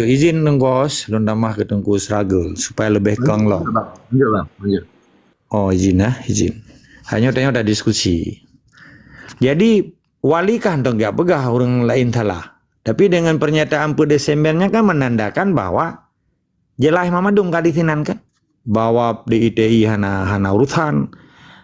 izin Tengkos, lu tambah ke Tengku struggle supaya lebih kang lo. Lanjut bang, lanjut. Oh izin lah, izin. Hanya tanya udah diskusi. Jadi wali kah dong gak pegah orang lain salah. Tapi dengan pernyataan per Desembernya kan menandakan bahwa jelas Mamadung kadisinan kan bahwa DITI hana urusan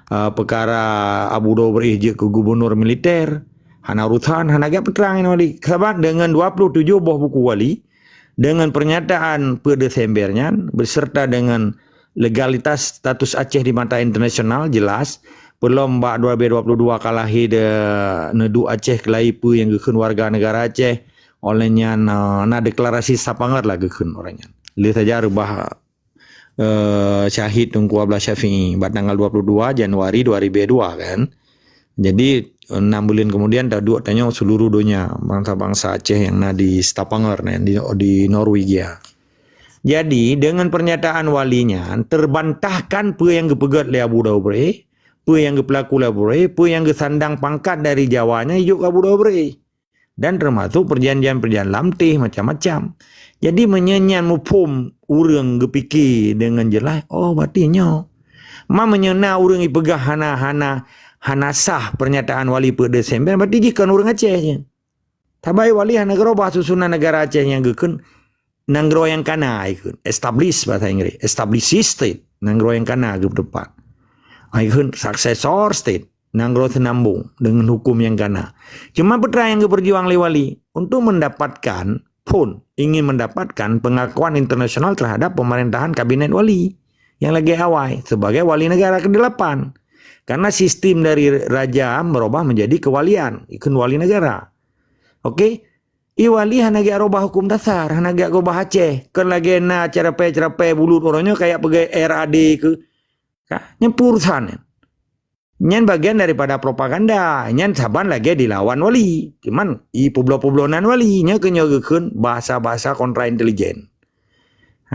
perkara Abu Dhabi berihjak ke gubernur militer hana urusan hana gak peterangin wali. Sebab dengan 27 buah buku wali dengan pernyataan per Desembernya beserta dengan legalitas status Aceh di mata internasional jelas belum 2022 kalahi de nedu Aceh kelaipu yang gekun warga negara Aceh olehnya na deklarasi sapangar lah gekun orangnya. Lihat saja rubah syahid Tunku Ablah Syafi'i pada tanggal 22 Januari 2002 kan. Jadi 6 bulan kemudian tanya seluruh dunia bangsa-bangsa Aceh yang di Stavanger di Norwegia. Jadi dengan pernyataan walinya terbantahkan apa yang gepegat le Abu Dhabi, apa yang gepelaku le Abu Dhabi, apa yang gesandang pangkat dari Jawanya hidup Abu Dhabi. Dan termasuk perjanjian-perjanjian lamtih macam-macam. Jadi menyenyan mufum urang gepikir dengan jelas, oh batinya. Ma menyena urang ipegah hana sah pernyataan wali per Desember, berarti jikan urang Acehnya. Tabai wali hana gerobah susunan negara Aceh yang gekun nanggro yang kana ikun establish bahasa Inggris establish state nanggro yang kana ke depan ikun successor state nanggro senambung dengan hukum yang kana cuma putra yang berjuang lewali untuk mendapatkan ingin mendapatkan pengakuan internasional terhadap pemerintahan kabinet wali yang lagi awal sebagai wali negara ke-8 karena sistem dari raja merubah menjadi kewalian ikun wali negara. Oke. Iwali hana gak robah hukum dasar, hana gak robah Aceh. Kan lagi na cerape bulut orangnya kayak pegai RAD ke. Nyempur sana. Nyan bagian daripada propaganda. Nyan saban lagi dilawan wali. Cuman pueblo-pueblonan wali. Nya kenyogekeun bahasa-bahasa kontra intelijen.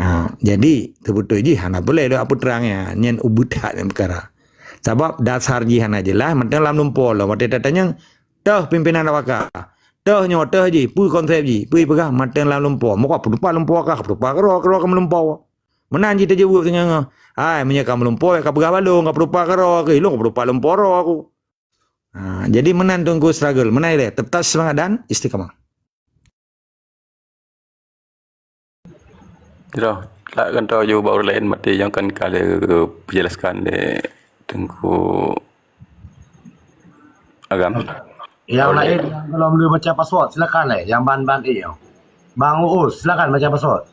Nah, jadi sebetulnya hana boleh ada apa terangnya. Nyan ubudat yang perkara. Sebab dasar jihana jelas. Mentang dalam numpul lah. Waktu datanya. Dah pimpinan awakah. Dah nyota je, pui konsep je, pui pegah mata dalam lumpur. Muka pelupa lumpur kah, pelupa keroh ke melumpur. Menan je dia buat tengah. Ai menyeka melumpur ka pegah balung, ka pelupa keroh ke ilung pelupa lumpur aku. Jadi menan tunggu struggle, menai deh, tetap semangat dan istiqamah. Dah, lah kan tahu jauh baru lain mati yang kan kali penjelaskan de tengku agama. Yang lain kalau belum baca password silakan yang ban-ban Bang Uus silakan baca password.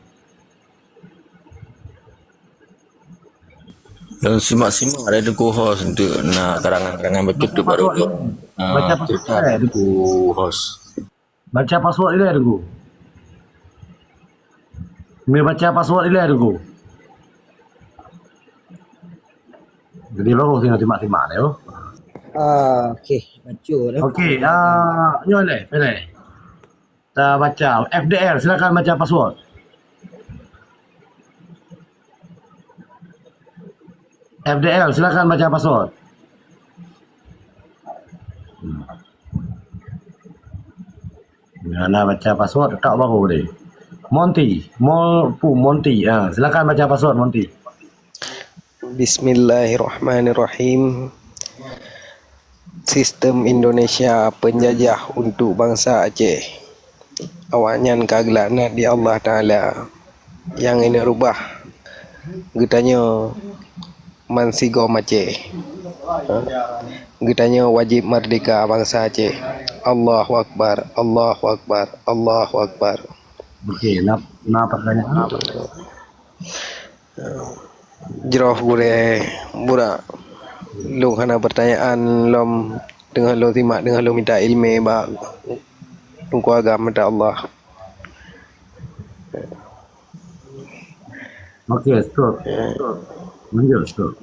Dan simak-simak ada Tengku host untuk karangan-karangan begitu baru tu. Baca password Tengku host. Baca password dia Tengku. Baca password dia Tengku. Jadi lo tinggal timak-timak deh. Okey, baca dah. Okey, boleh. Kita baca FDL silakan baca password. FDL silakan baca password. Mana baca password tak baru deh. Monty, silakan baca password Monty. Bismillahirrahmanirrahim. Sistem Indonesia penjajah untuk bangsa Aceh. Awaknya kagelana di Allah Ta'ala. Yang ini rubah. Getanya mansigo Aceh. Getanya wajib merdeka bangsa Aceh. Allahu Akbar, Allahu Akbar, Allahu Akbar. Okey, nak pertanyaan apa? Jeroh gure burak. Lu hana pertanyaan lom dengan lo simak dengan lo minta ilmu ba tunggu agama minta Allah. Okey, stop. Lanjut, stop.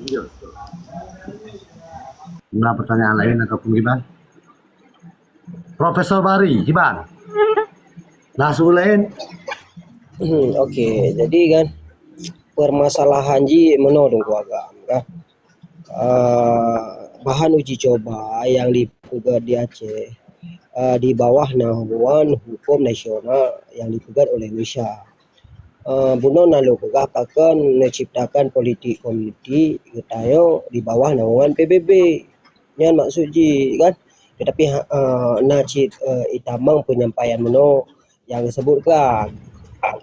Nah, pertanyaan lain ataupun gimana? Profesor Bari, gimana? Langsung lain. Okey, jadi kan permasalahan ji menodong agama kan. Bahan uji coba yang dipegat di Aceh di bawah naungan hukum nasional yang dipegat oleh Indonesia. buno nalu pegah pakan menciptakan politik komuniti getayo di bawah naungan PBB. Nyan maksud ji kan. Tetapi nacit itamang penyampaian meno yang disebutkan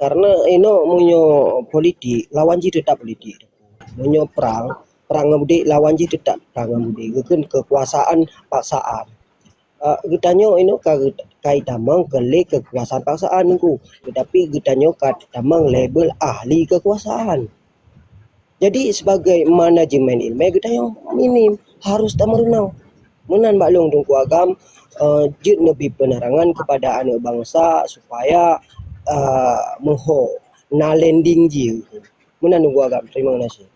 karena ino munyo politik lawan ji tetap politik. Munyo perang ngabudi lawan ji tetap perang ngabudi. Gekeun kekuasaan paksaan. Getanyo ino kaitamang kele kekuasaan paksaan niku. Tetapi getanyo kaitamang label ahli kekuasaan. Jadi sebagai manajemen ilmu getanyo minim harus tak merenau. Menan baklong tungku agam jid lebih penerangan kepada anak bangsa supaya moho na landing ji. Menan tungku agam. Terima kasih.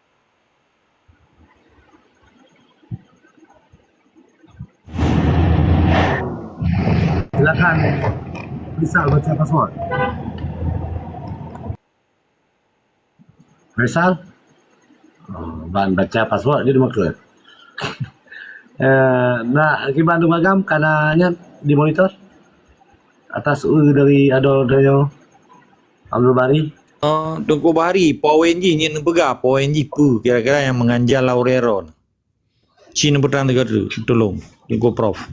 Silakan Faisal baca password. Faisal? Ban baca password dia dimaksud. Nah, akibat Bandung Agam kananya dimonitor atas dari Abdul Bari. Tungku Bari, poin ji nyen pegah, poin ji pu kira-kira yang menganjal laureron. Cina petang dekat tu, tolong, tungku Prof.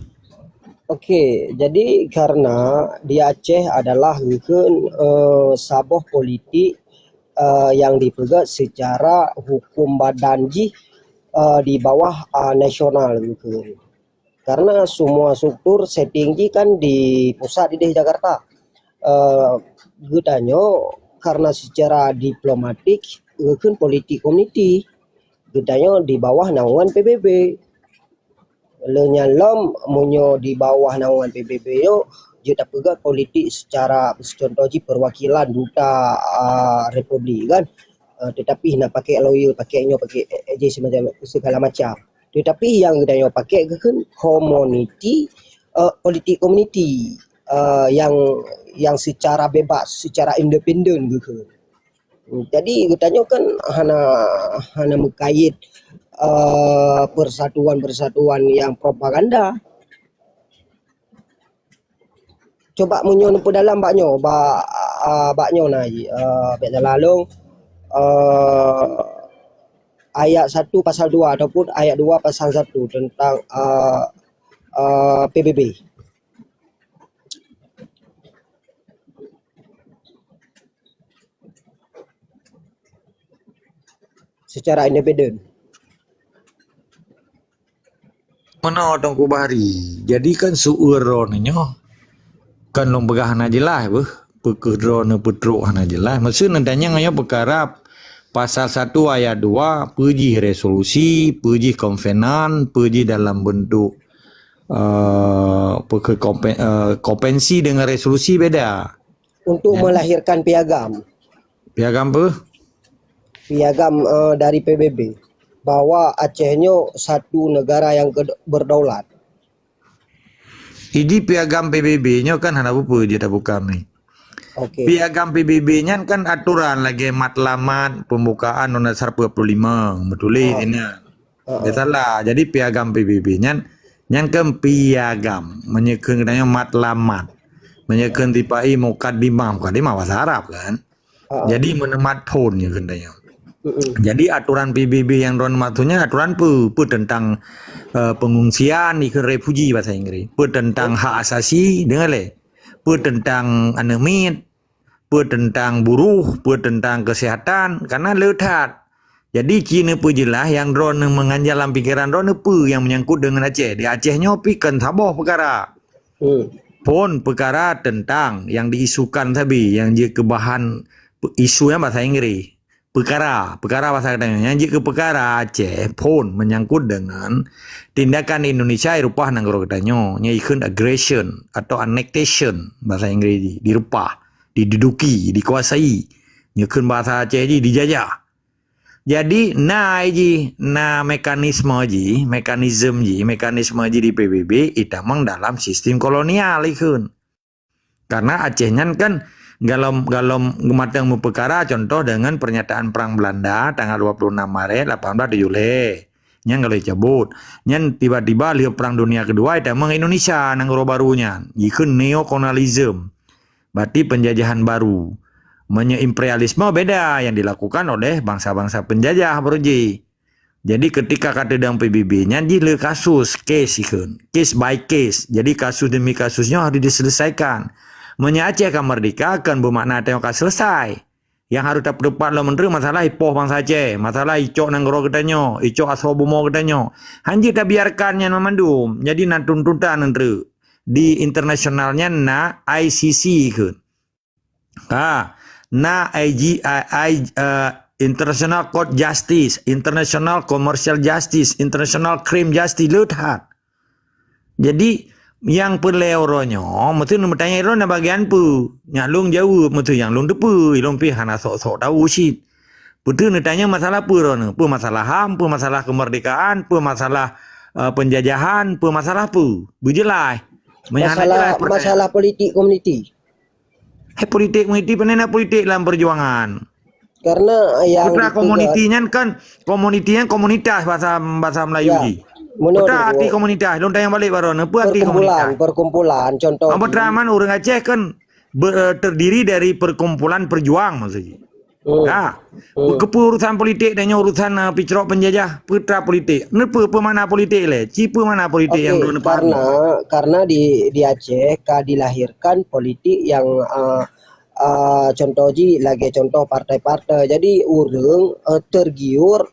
Okey, jadi karena di Aceh adalah sabuh politik yang dipegang secara hukum badan ji di bawah nasional gitu. Karena semua struktur setting ji kan di pusat di Jakarta. Getanyo karena secara diplomatik kan politik komuniti getanyo di bawah naungan PBB. Lenyalom munyo di bawah naungan PBB yo kita pegang politik secara contoh ji perwakilan duta republik kan. Tetapi nak pakai lawyer, pakainya pakai semacam segala macam. Tetapi yang kita pakai kan community politik community yang secara bebas, secara independen gitu. Jadi kita kan hana mengkait persatuan-persatuan yang propaganda. Coba munyo nempu dalam baknyo na bek dalalong ayat 1 pasal 2 ataupun ayat 2 pasal 1 tentang PBB. Secara independen. Mana Tungku Bari? Jadi kan suuronnya kan long begah na jelas beuh. Pekedrona petruk hana jelas. Maksud nandanya ngaya perkara pasal 1 ayat 2 pergi resolusi, pergi konvenan, pergi dalam bentuk kompensi dengan resolusi beda. Untuk melahirkan piagam. Piagam apa? Piagam dari PBB bahwa Acehnya satu negara yang berdaulat. Ini piagam PBB-nya kan hana apa dia tak buka ni. Okay. Piagam PBB-nya kan aturan lagi matlamat pembukaan Undang-Undang 45 betul ini. Salah. Jadi piagam PBB-nya yang kan piagam menyekeng katanya matlamat. Menyekeng tipai mukadimah bahasa Arab kan. Jadi menemat phone katanya. Jadi aturan PBB yang ron matunya aturan tentang pengungsian ikan refugee bahasa Inggris. Tentang hak asasi dengar le. Tentang anemit, tentang buruh, tentang kesehatan, karena letat. Jadi Cina jelas yang drone menganjal dalam pikiran drone yang menyangkut dengan Aceh. Di Acehnya pikan saboh perkara. Pun perkara tentang yang diisukan tadi, yang dia kebahan isunya bahasa Inggris. Perkara bahasa katanya. Yang jika perkara Aceh pun menyangkut dengan tindakan Indonesia Eropah nanggoro katanya. Yang aggression atau annexation bahasa Inggris dirupah, diduduki, dikuasai. Yang bahasa Aceh dijajah. Jadi mekanisme di PBB itu memang dalam sistem kolonial ikun. Karena Acehnya kan galom matang perkara contoh dengan pernyataan perang Belanda tanggal 26 Maret 1870 yang kalau cabut yang tiba-tiba lihat perang dunia kedua itu memang Indonesia nanggoro barunya ikut neokolonialisme berarti penjajahan baru Imperialisme beda yang dilakukan oleh bangsa-bangsa penjajah beruji. Jadi ketika kata dalam PBB-nya le kasus, case by case. Jadi kasus demi kasusnya harus diselesaikan. Aceh akan merdeka akan bermakna tengok selesai. Yang harus tak dapat lo menteri masalah ipoh bangsa Aceh, masalah icok nanggro katanya, icok asrobomo katanya. Hanji tak biarkannya memandum. Jadi nak tuntutan menteri di internasionalnya na ICC ke. Na International Court Justice, International Commercial Justice, International Crime Justice leuthat. Jadi yang perleoronyo mesti nak bertanya iro na bagian pu. Nyak jauh mesti yang long depu, ilong pi hana sok-sok tahu shit. Betul nak tanya masalah pu ro pu masalah HAM, pu masalah kemerdekaan, pu masalah penjajahan, pu masalah pu. Bujelai. Masalah politik komuniti. Politik komuniti penena politik dalam perjuangan. Karena yang putra komunitinya kan komunitas bahasa Melayu ji. Putra arti komunitas, long tanya balik baru apa arti komunitas? Perkumpulan contoh. Putra man orang Aceh kan terdiri dari perkumpulan perjuang maksudnya. Urusan politik dan urusan picrok penjajah putra politik. Kenapa pemana politik le? Cipa mana politik yang karena di Aceh dilahirkan politik yang contoh contoh partai-partai. Jadi orang tergiur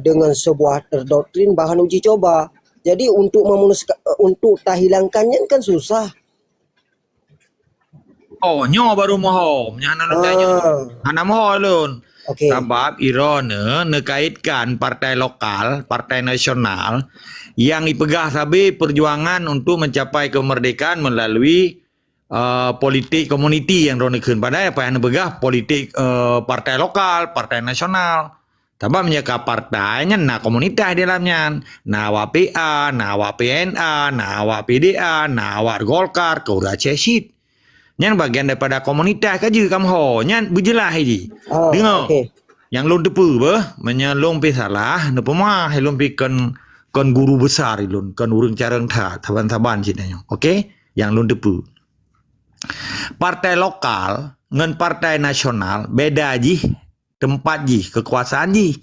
dengan sebuah doktrin bahan uji coba. Jadi untuk hilangkannya kan susah. Nyo baru mohon. Anak mohon lun. Sebab irone nekaitkan partai lokal, partai nasional yang dipegah sabi perjuangan untuk mencapai kemerdekaan melalui politik komuniti yang ronekeun. Padahal apa yang dipegah politik partai lokal, partai nasional. Sebab menyeka partainya na komunitas di dalamnya. Na awak PA, na awak PNA, na awak PDA, na awak Golkar, ke Aceh shit. Yang bagian daripada komunitas kaje kamu ho. Yang berjelas ini. Dengar. Yang lon tepu bah, menyalong pi salah, ne pemah helon pi kan guru besar ilun, kan urang carang tha, taban-taban cinanya. Okey? Yang lon tepu. Partai lokal ngan partai nasional beda ji. Tempat ji, kekuasaan ji.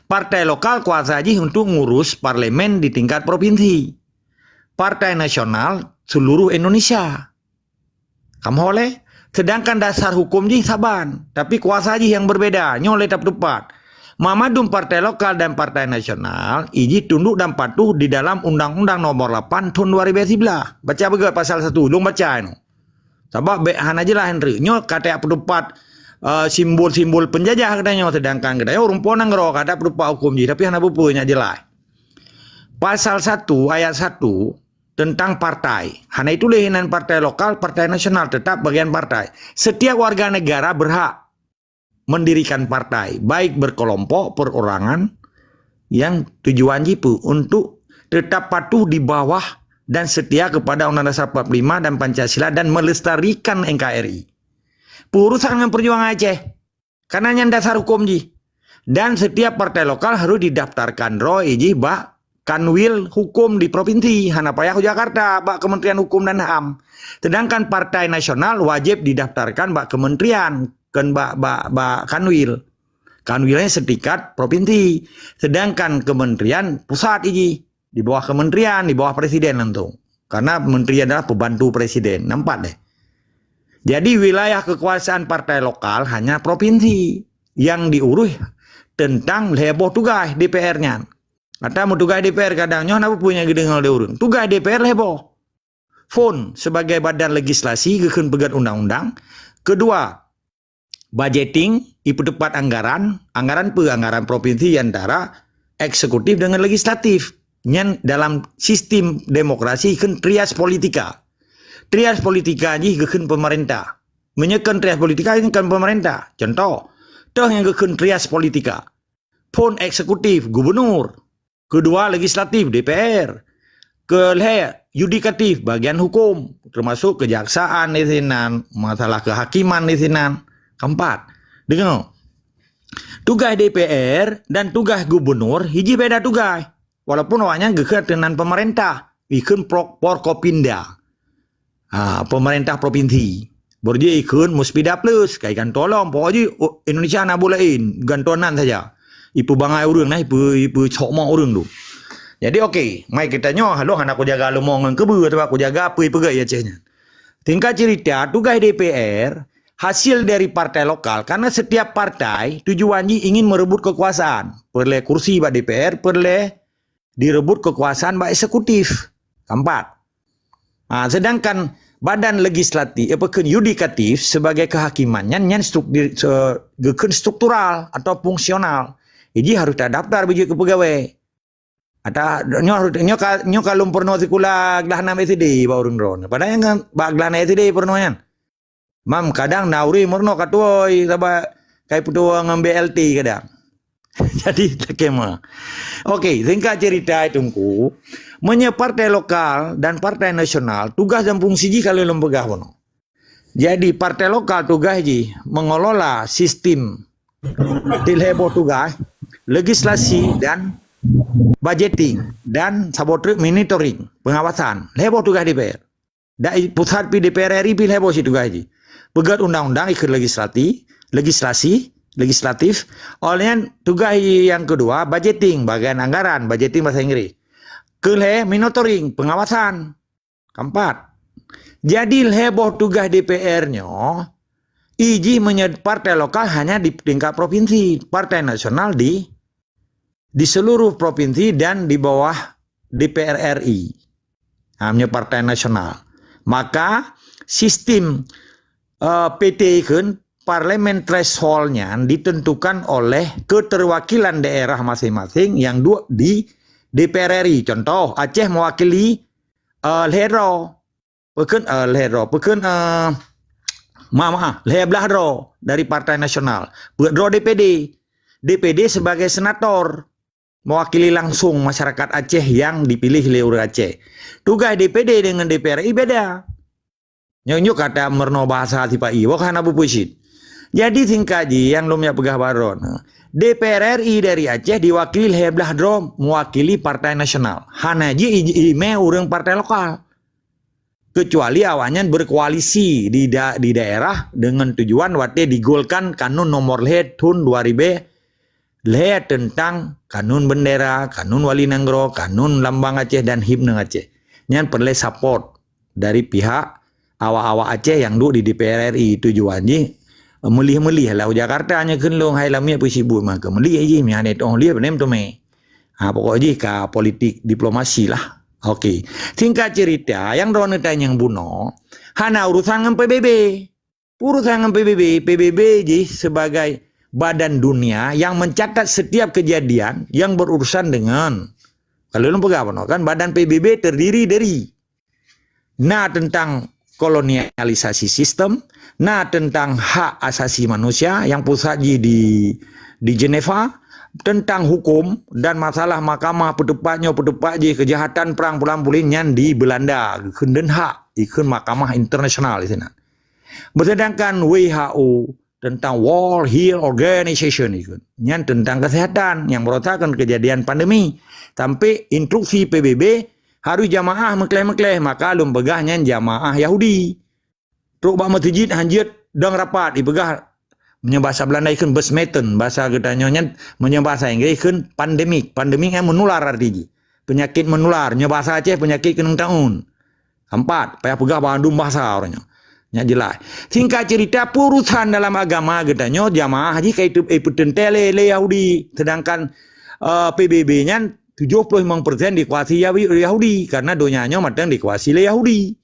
Partai lokal kuasa ji untuk ngurus parlemen di tingkat provinsi. Partai nasional seluruh Indonesia. Kamu oleh? Sedangkan dasar hukum ji saban. Tapi kuasa ji yang berbeda. Nyoleh tak tepat. Mamadum partai lokal dan partai nasional, iji tunduk dan patuh di dalam Undang-Undang Nomor 8 tahun 2011. Baca betul pasal 1. Long baca itu. Sebab behan aja lah Henry. Nyol kata tepat. Simbol-simbol penjajah katanya, sedangkan katanya orang ponang roh kata berupa hukum ji, tapi hana punya jelas. Pasal 1 ayat 1 tentang partai. Hana itu lehinan partai lokal, partai nasional tetap bagian partai. Setiap warga negara berhak mendirikan partai, baik berkelompok, perorangan, yang tujuan jipu untuk tetap patuh di bawah dan setia kepada Undang-Undang Dasar 45 dan Pancasila dan melestarikan NKRI. Urusan dengan perjuangan Aceh. Karena yang dasar hukum ji. Dan setiap partai lokal harus didaftarkan roh ji bak kanwil hukum di provinsi. Hana payah Jakarta bak Kementerian Hukum dan HAM. Sedangkan partai nasional wajib didaftarkan bak kementerian kan bak kanwil. Kanwilnya setingkat provinsi. Sedangkan kementerian pusat ji di bawah kementerian, di bawah presiden tentu. Karena menteri adalah pembantu presiden. Nampak deh. Jadi wilayah kekuasaan partai lokal hanya provinsi yang diurus tentang heboh tugas DPR-nya. Kata mau tugas DPR kadangnya apa punya gedengal diurung. Tugas DPR heboh. Fon sebagai badan legislasi kekeun pegat undang-undang. Kedua, budgeting, ipu tepat anggaran provinsi antara eksekutif dengan legislatif. Yang dalam sistem demokrasi kan trias politika. Trias politika ni kekeun pemerintah. Menyekan trias politika ini kan pemerintah. Contoh, yang kekeun trias politika. Pun eksekutif, gubernur. Kedua, legislatif, DPR. Yudikatif, bagian hukum. Termasuk kejaksaan di sinan. Masalah kehakiman di sinan. Keempat. Dengar. Tugas DPR dan tugas gubernur, hiji beda tugas. Walaupun awaknya kekeun dengan pemerintah. Ikun Porkopinda. Pemerintah provinsi. Borje ikun Muspida Plus. Kai kan tolong. Pokoknya Indonesia nak bolehin. Gantonan saja. Ipu bangai orang nah. Ipu cokmok orang tu. Jadi okey. Mai kita nyoh. Halo anak aku jaga lomongan kebu. Atau aku jaga apa pegai Acehnya. Tingkat cerita. Tugas DPR. Hasil dari partai lokal. Karena setiap partai tujuannya ingin merebut kekuasaan. Perle kursi bak DPR. Perle direbut kekuasaan bak eksekutif. Keempat. Sedangkan badan legislatif, yudikatif sebagai kehakimannya yang struktural atau fungsional. Jadi harus terdaftar bagi ke pegawai. Ada nyo kalau pernah sekolah gelahna SD baru ron. Padahal yang bak gelahna SD pernah yan. Mam kadang nauri merno katoi sabab kai putua ngambil BLT kadang. Jadi kema. Okey, singkat cerita itungku, partai lokal dan partai nasional tugas dan fungsi ji kalau lembaga bono. Jadi partai lokal tugas ji mengelola sistem tilhebo tugas, legislasi dan budgeting dan sabotre monitoring, pengawasan. Lebo tugas DPR. Dai pusat pi DPR RI pi lebo si tugas ji. Pegat undang-undang ikut legislatif. Oleh tugas yang kedua, budgeting, bagian anggaran, budgeting bahasa Inggris. Kelih, monitoring, pengawasan. Keempat. Jadi heboh tugas DPR-nya, iji partai lokal hanya di tingkat provinsi, partai nasional di seluruh provinsi dan di bawah DPR RI. Hanya partai nasional. Maka sistem PT kan parlemen threshold-nya ditentukan oleh keterwakilan daerah masing-masing yang di DPR RI. Contoh, Aceh mewakili Lehro. Leheblahro dari Partai Nasional. Bedro DPD sebagai senator mewakili langsung masyarakat Aceh yang dipilih oleh orang Aceh. Tugas DPD dengan DPR RI beda. Nyonyok kata merno bahasa tipai wakan abu pusit. Jadi singkaji yang lumnya pegah baron. DPR RI dari Aceh diwakili Leheblahro mewakili Partai Nasional. Hanaji ime urang partai lokal. Kecuali awalnya berkoalisi di daerah dengan tujuan wate digolkan kanun nomor lehed tahun 2000 lehed tentang kanun bendera, kanun wali nanggro, kanun lambang Aceh dan himne Aceh. Yang perlu support dari pihak awak-awak Aceh yang duduk di DPR RI. Tujuannya melih-melih lah Jakarta hanya kenlong hai lamia pusibu maka melih aja mi hanet on lihat benem tu me. Pokoknya ka politik diplomasi lah. Okey. Singkat cerita, yang drone tanya yang buno, hana urusan dengan PBB. Urusan dengan PBB je sebagai badan dunia yang mencatat setiap kejadian yang berurusan dengan, kalau lu pegang kan badan PBB terdiri dari tentang kolonialisasi sistem, tentang hak asasi manusia yang pusat di Geneva, tentang hukum dan masalah mahkamah pedepat je kejahatan perang pulang-pulingan di Belanda, Den Haag, ikut mahkamah internasional di sana. Bersedangkan WHO tentang World Health Organization ikut, yang tentang kesehatan yang merotakan kejadian pandemi. Sampai instruksi PBB harus jamaah mekleh-mekleh, maka lum pegahnya jamaah Yahudi. Truk bak masjid hanjit dang rapat dipegah bahasa Belanda ikun besmeten, bahasa katanya bahasa Inggris ikun pandemik yang menular artinya. Penyakit menular, bahasa Aceh penyakit kenung tahun. Empat, payah pegah bandung bahasa orangnya. Nya jelas. Singkat cerita urusan dalam agama katanya jamaah haji kayak itu tentele Yahudi, sedangkan PBB-nya 75% dikuasai Yahudi karena donyanya matang dikuasai Yahudi.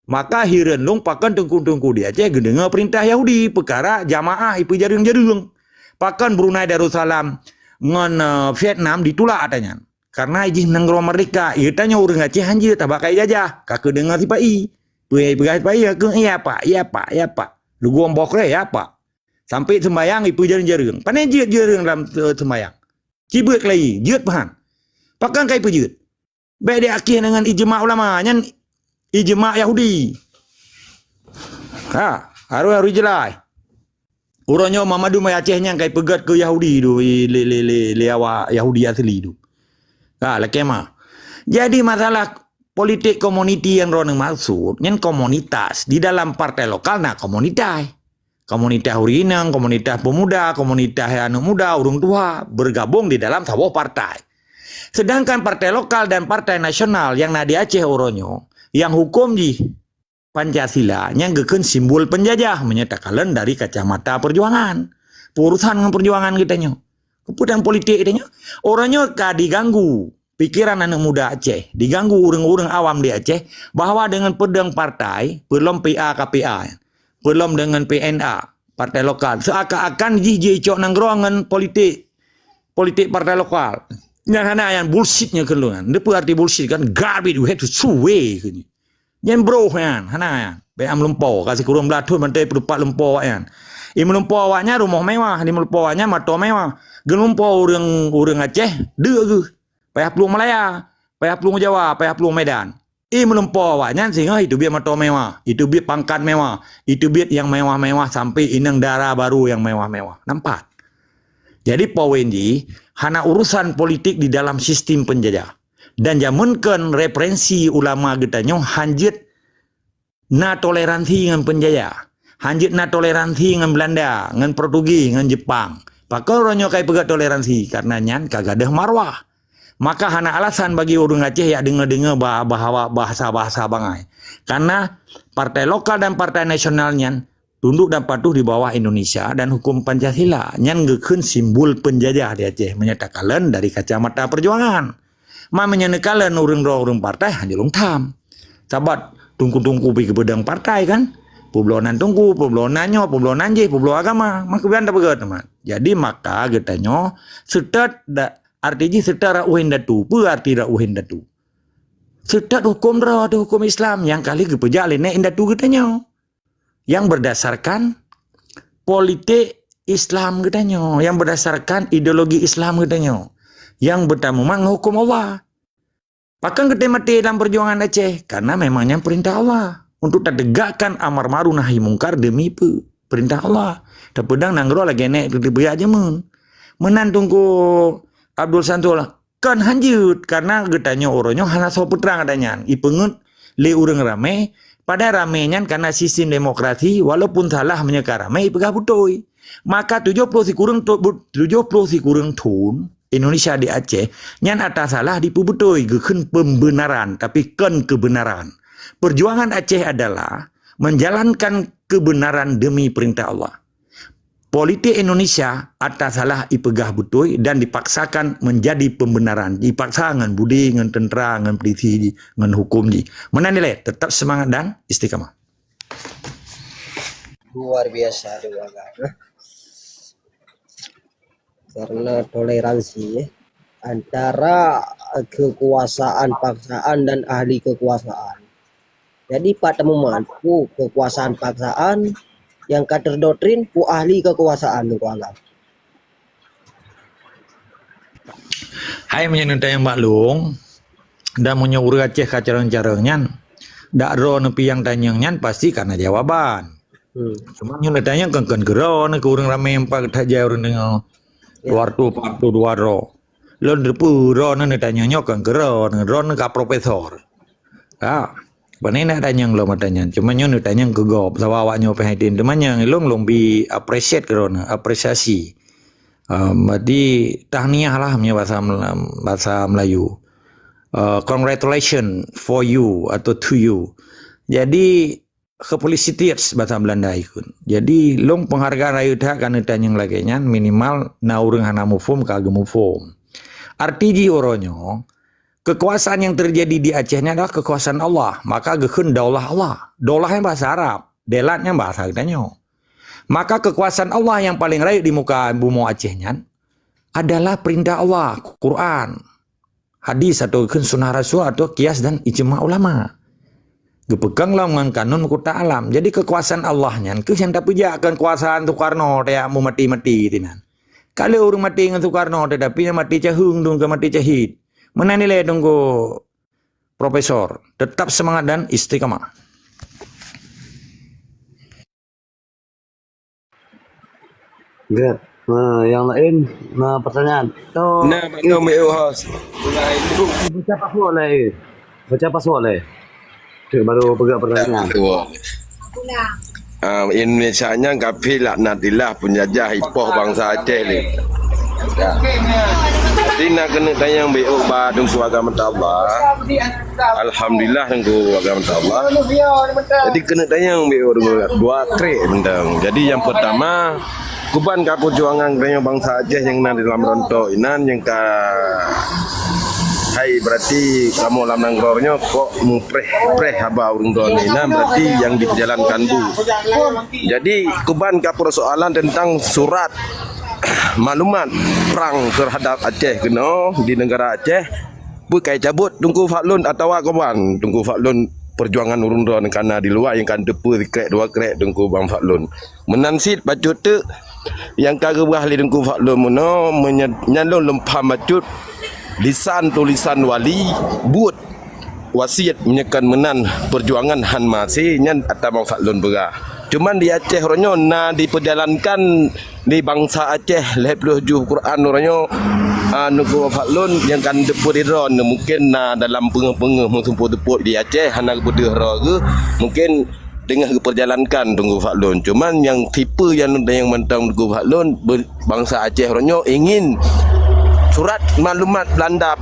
Maka hiren long pakan tengku-tengku dia Aceh dengar perintah Yahudi perkara jamaah ipu jarung-jarung. Pakan Brunei Darussalam ngan Vietnam ditolak katanya. Karena izin nenggro mereka, ia tanya orang Aceh anjir tak pakai jajah. Kakak dengar tipai. Pegai tipai ke iya pak. Lu gua mbokre ya pak. Sampai sembayang ipu jarung-jarung. Panen jarung dalam sembayang. Cibut lagi, jut pahan. Pakan kai pejut. Baik dia akhir dengan ijma' ulama nyan ijma' Yahudi. Harus jelas. Urangnya Mamadu mai Acehnya kai pegat ke Yahudi tu le awak Yahudi asli tu. Lekema. Jadi masalah politik komuniti yang roneng maksud, nyen komunitas di dalam partai lokal nah komunitas. Komunitas urinang, komunitas pemuda, komunitas anak muda, urung tua bergabung di dalam sebuah partai. Sedangkan partai lokal dan partai nasional yang di Aceh Oronyo yang hukum di Pancasila yang geken simbol penjajah menyatakan dari kacamata perjuangan. Urusan dengan perjuangan kitanya. Keputusan politik kitanya. Orangnya diganggu pikiran anak muda Aceh, diganggu orang-orang awam di Aceh bahwa dengan pedang partai, belum PA KPA, belum dengan PNA, partai lokal, seakan-akan jijik nanggerongan politik partai lokal. Yang hanya yang bullshitnya kelungan. Dia arti bullshit kan garbage we have to throw away. Yang bro kan, hanya beam lempau kasih kurang belatun mantai perupat lempau kan. Im lempau awaknya rumah mewah, di lempau awaknya motor mewah. Gelumpau orang Aceh dia ke. Payah pelung Malaya, payah pelung Jawa, payah pelung Medan. Melempau awaknya sehingga itu biar motor mewah, itu biar pangkat mewah, itu biar yang mewah-mewah sampai inang darah baru yang mewah-mewah. Nampak? Jadi poin di hana urusan politik di dalam sistem penjajah dan jamunkan referensi ulama getanya hanjit na toleransi dengan penjajah, hanjit na toleransi dengan Belanda, dengan Portugis, dengan Jepang. Pakau ronyo kai pegat toleransi karena nyan kagadah marwah. Maka hana alasan bagi orang Aceh ya dengar-dengar bahasa-bahasa bangai. Karena partai lokal dan partai nasionalnya tunduk dan patuh di bawah Indonesia dan hukum Pancasila. Yang ngekun simbol penjajah di Aceh. Menyatakan dari kacamata perjuangan. Menyatakan orang partai hanya longtam. Sahabat tungku-tungku pergi ke bedang partai kan. Publonan tungku, publonan nyo, publonan je, publo agama. Maka biar begitu teman. Jadi maka getanya setat artinya setara uhin datu. Apa arti uhin datu? Setat hukum ada hukum Islam yang kali kepejak lenek datu getanya. Yang berdasarkan politik Islam getanya, yang berdasarkan ideologi Islam getanya, yang bertamu hukum Allah. Bahkan kita mati dalam perjuangan Aceh karena memangnya perintah Allah untuk tegakkan amar ma'ruf nahi mungkar demi perintah Allah. Terpedang nanggro lagi nek beya aja menan tunggu Abdul Santul kan hanjut karena getanya orangnya hana so putra katanya. Ipengut le urang rame pada ramenya karena sistem demokrasi walaupun salah menyeka rame ipegah butoi. Maka 70 si kurang tun Indonesia di Aceh nyan atas salah dipubutoi geken pembenaran tapi kan kebenaran. Perjuangan Aceh adalah menjalankan kebenaran demi perintah Allah. Politik Indonesia atas salah ipegah butoi dan dipaksakan menjadi pembenaran. Dipaksa dengan budi, dengan tentera, dengan polisi, dengan hukum. Mana nilai? Tetap semangat dan istiqamah. Luar biasa doa karena toleransi antara kekuasaan paksaan dan ahli kekuasaan. Jadi Pak teman pu kekuasaan paksaan yang kader doktrin pu ahli kekuasaan tu anggap. Hai menyentuh yang maklum dan menyuruh Aceh kacarang-carangnya dak ro nepi yang tanyangnya pasti karena jawaban. Cuma yang tanya kan geron ke orang ramai empat saja orang dengar luar tu pak tu dua ro. Lon depu ro nan tanyanya kan geron ka profesor. Bani nak tanya lo matanya, cuma nyo tanya ke gop, sawawaknya perhatian temannya, long bi appreciate kerana apresiasi. Jadi tahniah lah punya bahasa Melayu. Congratulations for you atau to you. Jadi kepolisitas bahasa Belanda ikut. Jadi long penghargaan rayu dah kan tanya lagi nya minimal na urang hana mufum kagem mufum. Arti ji oronyo kekuasaan yang terjadi di Aceh ini adalah kekuasaan Allah. Maka gekun daulah Allah. Daulah yang bahasa Arab. Delatnya bahasa kitanya. Maka kekuasaan Allah yang paling rayu di muka bumi Acehnya adalah perintah Allah. Quran. Hadis atau sunnah Rasul atau kias dan ijma ulama. Gepeganglah dengan kanun kota alam. Jadi kekuasaan Allahnya. Yang tak puja akan kekuasaan Soekarno. Kayak mau mati-mati. Kalau orang mati dengan Soekarno. Tetapi mati cahung. Ke mati cahid. Mana nilai tunggu profesor, tetap semangat dan istiqamah. Good. Nah, yang lain, pertanyaan. Nah, bagaimana host? Baca password lah. Baca password le. Tu baru pegang pertanyaan. Dua. Indonesia-nya kafir laknatillah penjajah ipoh bangsa Aceh ni. Ya. Jadi nak kena tayang BO ba dengku agama Allah. Alhamdulillah dengku agama Allah. Jadi kena tayang BO dengku dua trek bentang. Jadi yang pertama kuban ka perjuangan tayang bangsa Aceh yang nak dalam rontok inan yang ka hai berarti kamu dalam nanggornya kok mupreh haba urung inan berarti yang dijalankan bu. Jadi kuban ka persoalan tentang surat maklumat perang terhadap Aceh kena di negara Aceh bukai cabut tunggu faklun atau kawan tunggu faklun perjuangan urung don karena di luar yang kan depu krek dua krek tunggu bang faklun menansit bacut tu yang kagak ahli tunggu faklun mono menyalon lempam bacut lisan tulisan wali buat wasiat menyekan menan perjuangan han masih nyan atau bang faklun berah. Cuman di Aceh orangnya na diperjalankan di bangsa Aceh lebih Quran orangnya nuku faklun yang kan depu di ron mungkin na dalam pengeh-pengeh musuh-musuh di Aceh hana berdeh ke mungkin dengan diperjalankan tunggu faklun. Cuman yang tipe yang mentang tunggu faklun bangsa Aceh orangnya ingin surat maklumat landap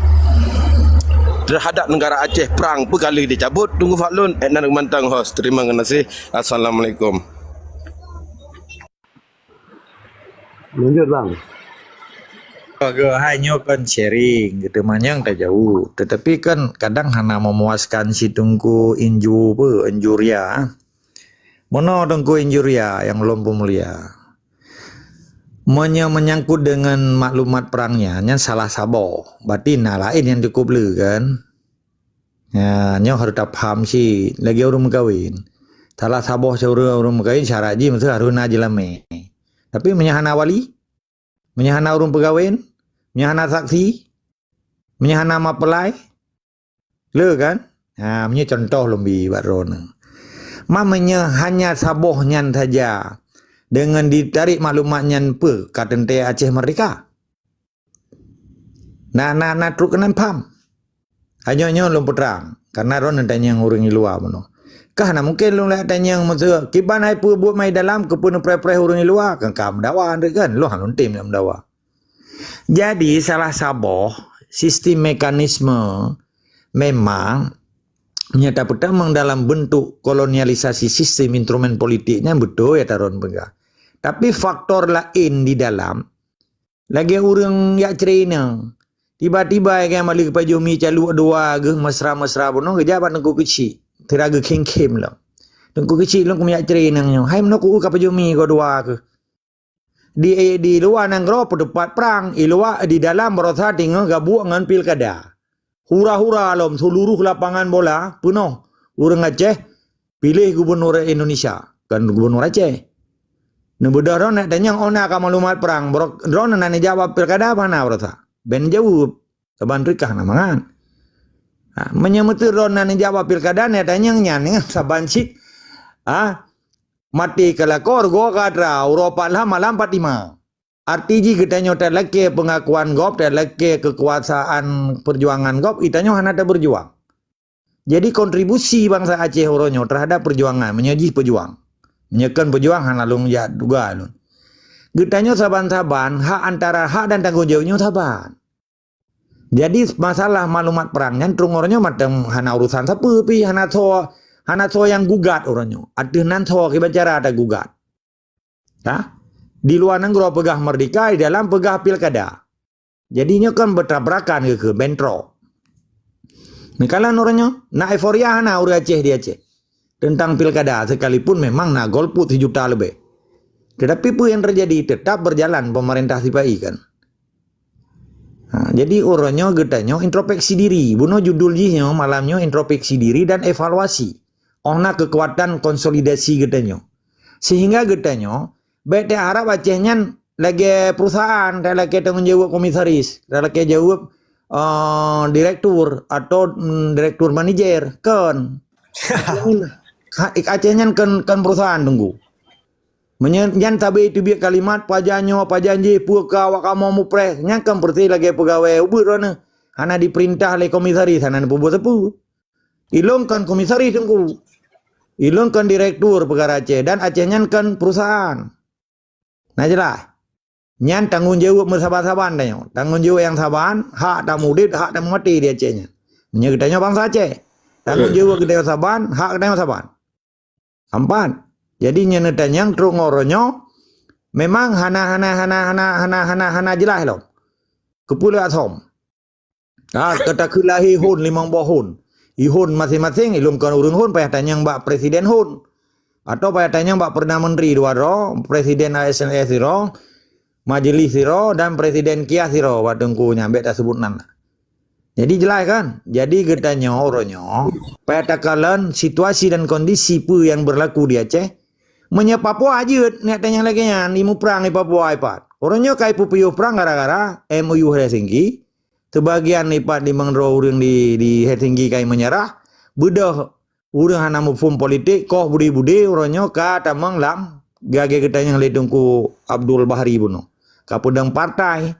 terhadap negara Aceh perang perkali dicabut tunggu faklun nak mantang host. Terima kasih. Assalamualaikum. Lanjut bang. Hanya kan sharing gitu manyang tak jauh. Tetapi kan kadang hana memuaskan si tungku injuria. Mono tungku injuria yang lompo mulia. Menyangkut dengan maklumat perangnya, yang salah sabo. Berarti lain yang cukup le kan. Ya, nyo harus tak paham si lagi orang kawin. Salah sabo orang kawin syarat ji mesti harus najilame. Tapi menyahana wali, menyahana orang pegawin, menyahana saksi, menyahana mapelai. Le kan? Ha, menye contoh lebih baron. Mamanya hanya sabohnya saja. Dengan ditarik maklumatnya apa kata Aceh Merdeka. Nah truk kenan paham. Hanya lom perang karena ron tanya yang orang luar mono. Kah na mungkin lu nak tanya yang masa kiban ai pu buat mai dalam ke pun pre-pre orang luar kan kam dawa kan lu halun tim dalam dawa. Jadi salah saboh sistem mekanisme memang nyata pertama dalam bentuk kolonialisasi sistem instrumen politiknya betul ya taron pegah. Tapi faktor lain di dalam lagi orang yak cerina tiba-tiba yang malik pajumi calu dua ge mesra-mesra bono gejabat nengku kecil teraga kem-kem lah nengku kecil lu yak cerina nyo hai menoko ka pajumi go dua ke di luar nanggro pedepat perang luar di dalam berosa tinggal gabung dengan pilkada hura-hura lom seluruh lapangan bola penuh orang Aceh pilih gubernur Indonesia kan gubernur Aceh. Nebeda ron nak tanya ona ka maklumat perang ron nak jawab pilkada mana berata ben jawab saban rikah namangan. Menyamut ron nak jawab pilkada nak tanya nyan saban sik mati kelakor go kadra Eropa lah malam 45. Arti kita nyota leke pengakuan gop dan leke kekuasaan perjuangan gop itanyo hana ada berjuang. Jadi kontribusi bangsa Aceh oronyo terhadap perjuangan menyaji pejuang. Menyekan pejuang hana lung ya duga lun. Getanyo saban-saban hak antara hak dan tanggung jawabnya saban. Jadi masalah maklumat perang nyantrung oronyo macam hana urusan sapu pi hana so yang gugat oronyo. Ada nan so kibacara ada gugat. Di luar negara pegah merdeka di dalam pegah pilkada. Jadinya kan bertabrakan ke bentrok. Mikalan orangnya nak euforia hana uri Aceh di Aceh. Tentang pilkada sekalipun memang nak golput 1 juta lebih. Tetapi apa yang terjadi tetap berjalan pemerintah sipai kan. Jadi orangnya getanya introspeksi diri. Buno judul jinya malamnya introspeksi diri dan evaluasi. Ona kekuatan konsolidasi getanya. Sehingga getanya baik harap Acehnya lagi perusahaan, lagi tanggung jawab komisaris, lagi jawab direktur atau direktur manajer kan. Acehnya kan perusahaan tunggu. Menyan tabi itu biar kalimat pajanyo pajanji puka wakamo mupres nya kan perti lagi pegawai ubur rona. Hana diperintah oleh komisaris hana pubu sepu. Ilung kan komisaris tengku. Ilung kan direktur perkara Aceh dan Acehnya kan perusahaan. Nah jelas. Nyan tanggung jawab bersaban-saban tanya. Tanggung jawab yang saban, hak tak mudit, hak tak mati di Acehnya. Nya kitanya bangsa Aceh. Tanggung jawab kita saban, hak kita saban. Sampan. Jadi nya netanya terus ngoronyo memang hana jelas loh. Kepulauan Asom. Kata kelahi hun 5 hun. Ihun masing-masing ilum kan urung hun payah tanya mbak presiden hun. Atau payah tanya mbak perdana menteri dua ro, presiden ASN siro, majelis siro dan presiden Kia siro wadengku nyambe tak sebut nana. Jadi jelas kan? Jadi getanya oronyo payah takalan situasi dan kondisi pu yang berlaku di Aceh menye Papua aja nek tanya lagi nya imu perang di Papua ipat. Oronyo kai pu piu perang gara-gara MOU Helsinki. Sebagian ipat di mengro urang di Helsinki kai menyerah bedah urang hana mufum politik koh budi-budi uronyo ka tamang lam gage getanya lidungku Abdul Bahri buno ka pedang partai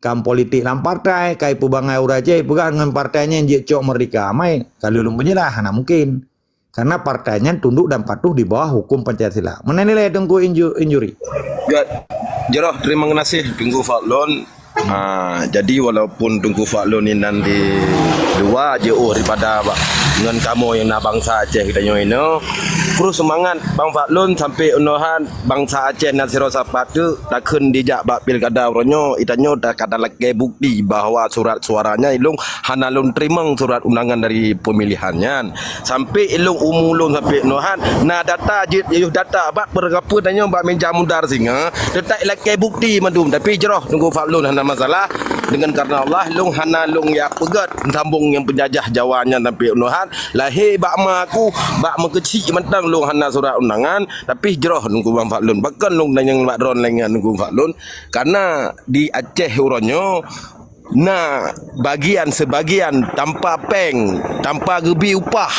kam politik lam partai kai pu bangai uraje pegang dengan partainya yang cok merdeka mai kalau belum menyerah hana mungkin karena partainya tunduk dan patuh di bawah hukum Pancasila. Mana nilai tunggu injuri? Jeroh terima kasih Tunggu Faklon. Jadi walaupun Tunggu Faklon ini nanti dua jauh daripada dengan kamu yang nak bangsa Aceh kita nyoino. Terus semangat Bang Faklon sampai unohan bangsa Aceh Nasiro Sapat tu takkan dijak bak pilkada uronyo itanyo dah kata lagi bukti bahawa surat suaranya ilung hana lun terima surat undangan dari pemilihannya sampai ilung umulun sampai unohan na data jit yuh data bak berapa tanya bak meja mundar singa detak lagi bukti mandum tapi jeroh Tunggu Faklon hana masalah dengan karena Allah ilung hana lung ya pegat sambung yang penjajah Jawanya sampai unohan lahir bak maku bak mengkecil mentang long hana surat undangan tapi jeroh Tunggu Bang Faklon bahkan long nanyang mak dron lengan Tunggu Faklon karena di Aceh uronyo nah sebagian tanpa peng tanpa gebi upah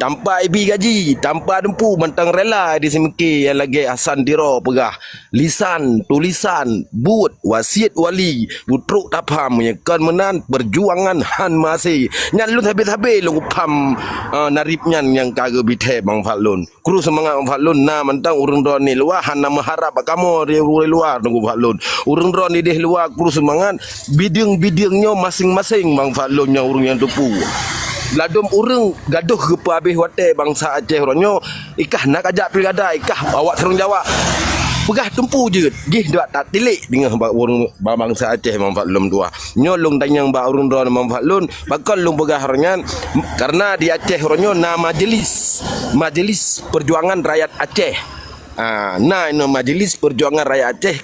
tanpa ibi gaji tanpa dempu mentang rela di semiki yang lagi asan diro pegah lisan tulisan but wasiat wali butruk tapham yang kan menan perjuangan han masih nyalun habis-habis lu pam naripnya yang kagak bithe Bang Faklon kru semangat Bang Faklon nah mentang urang dron ni luar hana mengharap kamu di luar Tunggu Faklon urang dron ni deh luar kru semangat bidang-bidangnya masing-masing Bang Faklon yang urang yang tupu ladum urang gaduh ke habis wate bangsa Aceh ronyo ikah nak ajak pilkada ikah awak serung jawab pegah tempu je gih dak tak tilik dengan urang bangsa Aceh Bang Faklon tua nyolong tanyang ba urang dron Bang Faklon bakal lung pegah ronyan karena di Aceh ronyo na majelis perjuangan rakyat Aceh nah ini majelis perjuangan rakyat Aceh